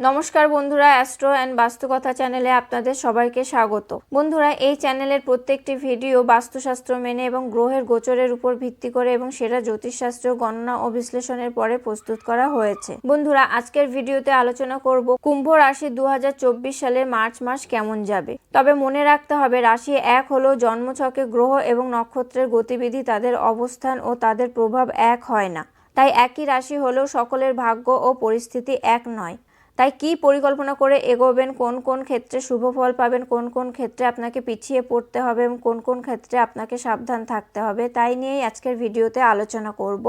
নমস্কার বন্ধুরা, astro and বাস্তুকথা চ্যানেলে আপনাদের সবাইকে স্বাগত। বন্ধুরা, এই চ্যানেলের প্রত্যেকটি ভিডিও বাস্তুশাস্ত্র মেনে এবং গ্রহের গোচরের উপর ভিত্তি করে এবং সেরা জ্যোতিষশাস্ত্র গণনা ও বিশ্লেষণের পরে প্রস্তুত করা হয়েছে। বন্ধুরা, আজকের ভিডিওতে আলোচনা করব কুম্ভ রাশি 2024 সালের মার্চ মাস কেমন যাবে। তবে মনে রাখতে হবে, রাশি এক হলেও জন্মছকে গ্রহ এবং নক্ষত্রের গতিবিধি, তাদের অবস্থান ও তাদের প্রভাব এক হয় না। তাই একই রাশি হলেও সকলের ভাগ্য ও পরিস্থিতি এক নয়। তাই কি পরিকল্পনা করে এগোবেন, কোন কোন ক্ষেত্রে শুভ ফল পাবেন, কোন কোন ক্ষেত্রে আপনাকে পিছিয়ে পড়তে হবে এবং কোন কোন ক্ষেত্রে আপনাকে সাবধান থাকতে হবে, তাই নিয়েই আজকের ভিডিওতে আলোচনা করব।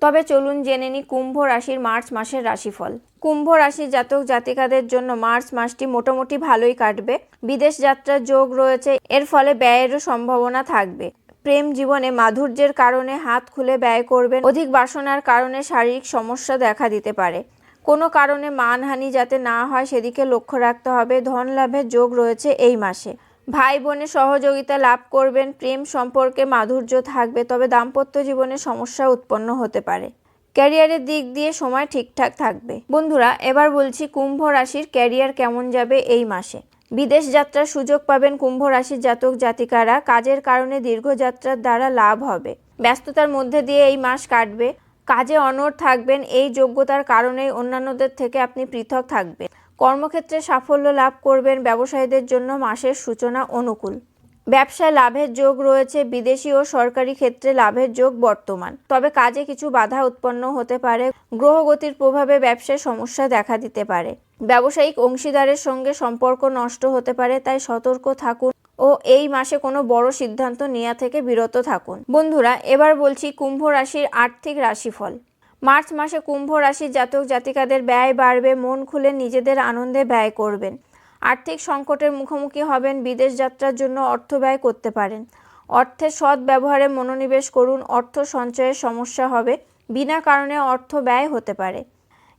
তবে চলুন জেনে নিই কুম্ভ রাশির মার্চ মাসের রাশিফল। কুম্ভ রাশির জাতক জাতিকাদের জন্য মার্চ মাসটি মোটামুটি ভালোই কাটবে। বিদেশ যাত্রার যোগ রয়েছে, এর ফলে ব্যয়েরও সম্ভাবনা থাকবে। প্রেম জীবনে মাধুর্যের কারণে হাত খুলে ব্যয় করবেন। অধিক বাসনার কারণে শারীরিক সমস্যা দেখা দিতে পারে। কোনো কারণে মানহানি যাতে না হয় সেদিকে লক্ষ্য রাখতে হবে। ধন লাভের যোগ রয়েছে এই মাসে। ভাই বোনের সহযোগিতা লাভ করবেন। প্রেম সম্পর্কে মাধুর্য থাকবে, তবে দাম্পত্য জীবনে সমস্যা উৎপন্ন হতে পারে। ক্যারিয়ারের দিক দিয়ে সময় ঠিকঠাক থাকবে। বন্ধুরা, এবার বলছি কুম্ভ রাশির ক্যারিয়ার কেমন যাবে এই মাসে। বিদেশ যাত্রার সুযোগ পাবেন কুম্ভ রাশির জাতক জাতিকারা। কাজের কারণে দীর্ঘযাত্রার দ্বারা লাভ হবে। ব্যস্ততার মধ্যে দিয়ে এই মাস কাটবে। কাজে অনড় থাকবেন। এই যোগ্যতার কারণেই অন্যান্যদের থেকে আপনি পৃথক থাকবেন। কর্মক্ষেত্রে সাফল্য লাভ করবেন। ব্যবসায়ীদের জন্য মাসের সূচনা অনুকূল। ব্যবসায় লাভের যোগ রয়েছে। বিদেশি ও সরকারি ক্ষেত্রে লাভের যোগ বর্তমান, তবে কাজে কিছু বাধা উৎপন্ন হতে পারে। গ্রহগতির প্রভাবে ব্যবসায় সমস্যা দেখা দিতে পারে। ব্যবসায়িক অংশীদারের সঙ্গে সম্পর্ক নষ্ট হতে পারে, তাই সতর্ক থাকুন ও এই মাসে কোনো বড় সিদ্ধান্ত নেওয়া থেকে বিরত থাকুন। বন্ধুরা, এবার বলছি কুম্ভ রাশির আর্থিক রাশিফল। মার্চ মাসে কুম্ভ রাশির জাতক জাতিকাদের ব্যয় বাড়বে। মন খুলে নিজেদের আনন্দে ব্যয় করবেন। আর্থিক সংকটের মুখোমুখি হবেন। বিদেশ যাত্রার জন্য অর্থ ব্যয় করতে পারেন। অর্থের সৎ ব্যবহারে মনোনিবেশ করুন। অর্থ সঞ্চয়ের সমস্যা হবে। বিনা কারণে অর্থ ব্যয় হতে পারে।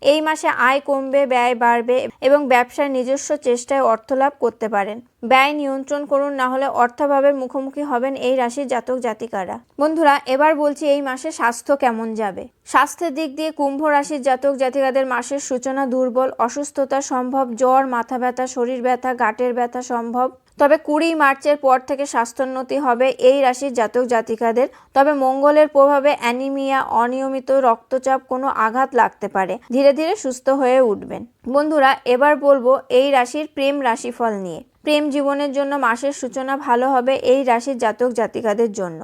এই মাসে আয় কমবে, ব্যয় বাড়বে এবং ব্যবসায় নিজস্ব চেষ্টায় অর্থ লাভ করতে পারেন। ব্যয় নিয়ন্ত্রণ করুন, না হলে অর্থাভাবের মুখোমুখি হবেন এই রাশির জাতক জাতিকারা। বন্ধুরা, এবার বলছি এই মাসে স্বাস্থ্য কেমন যাবে। স্বাস্থ্যের দিক দিয়ে কুম্ভ রাশির জাতক জাতিকাদের মাসের সূচনা দুর্বল। অসুস্থতা সম্ভব। জ্বর, মাথা ব্যথা, শরীর ব্যথা, গাঁটের ব্যথা সম্ভব। তবে 20 মার্চের পর থেকে স্বাস্থ্যোন্নতি হবে এই রাশির জাতক জাতিকাদের। তবে মঙ্গলের প্রভাবে অ্যানিমিয়া, অনিয়মিত রক্তচাপ, কোনো আঘাত লাগতে পারে। ধীরে ধীরে সুস্থ হয়ে উঠবেন। বন্ধুরা, এবার বলবো এই রাশির প্রেম রাশিফল নিয়ে। প্রেম জীবনের জন্য মাসের সূচনা ভালো হবে এই রাশির জাতক জাতিকাদের জন্য।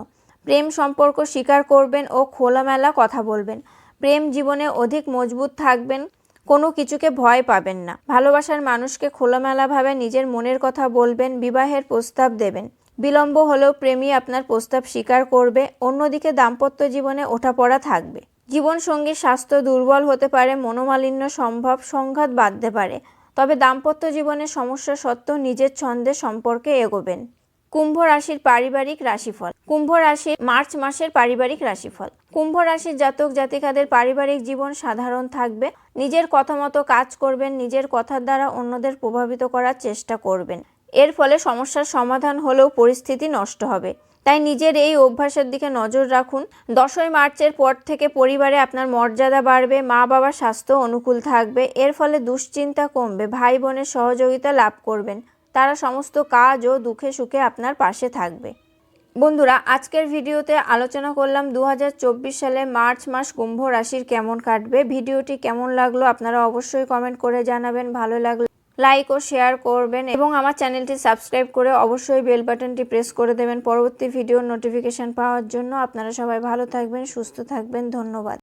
প্রেম সম্পর্ক স্বীকার করবেন ও খোলামেলা কথা বলবেন। প্রেম জীবনে অধিক মজবুত থাকবেন। কোনো কিছুকে ভয় পাবেন না। ভালোবাসার মানুষকে খোলামেলাভাবে নিজের মনের কথা বলবেন। বিবাহের প্রস্তাব দেবেন। বিলম্ব হলেও প্রেমী আপনার প্রস্তাব স্বীকার করবে। অন্যদিকে দাম্পত্য জীবনে ওঠাপড়া থাকবে। জীবনসঙ্গীর স্বাস্থ্য দুর্বল হতে পারে। মনোমালিন্য সম্ভব। সংঘাত বাধতে পারে। তবে দাম্পত্য জীবনে সমস্যা সত্ত্বেও নিজের ছন্দে সম্পর্কে এগোবেন। কুম্ভ রাশির পারিবারিক রাশিফল। কুম্ভ রাশির মার্চ মাসের পারিবারিক রাশিফল। কুম্ভ রাশির জাতক জাতিকাদের পারিবারিক জীবন সাধারণ থাকবে। নিজের কথা মতো কাজ করবেন। নিজের কথার দ্বারা অন্যদের প্রভাবিত করার চেষ্টা করবেন। এর ফলে সমস্যার সমাধান হলেও পরিস্থিতি নষ্ট হবে। তাই নিজের এই অভ্যাসের দিকে নজর রাখুন। 10ই মার্চের পর থেকে পরিবারে আপনার মর্যাদা বাড়বে। মা বাবার স্বাস্থ্য অনুকূল থাকবে। এর ফলে দুশ্চিন্তা কমবে। ভাই বোনের সহযোগিতা লাভ করবেন। তারা সমস্ত কাজ ও দুঃখে সুখে আপনার পাশে থাকবে। বন্ধুরা, আজকের ভিডিওতে আলোচনা করলাম 2024 সালে মার্চ মাস কুম্ভ রাশির কেমন কাটবে। ভিডিওটি কেমন লাগলো আপনারা অবশ্যই কমেন্ট করে জানাবেন। ভালো লাগলে লাইক ও শেয়ার করবেন এবং আমার চ্যানেলটি সাবস্ক্রাইব করে অবশ্যই বেল বাটনটি প্রেস করে দেবেন পরবর্তী ভিডিওর নোটিফিকেশন পাওয়ার জন্য। আপনারা সবাই ভালো থাকবেন, সুস্থ থাকবেন। ধন্যবাদ।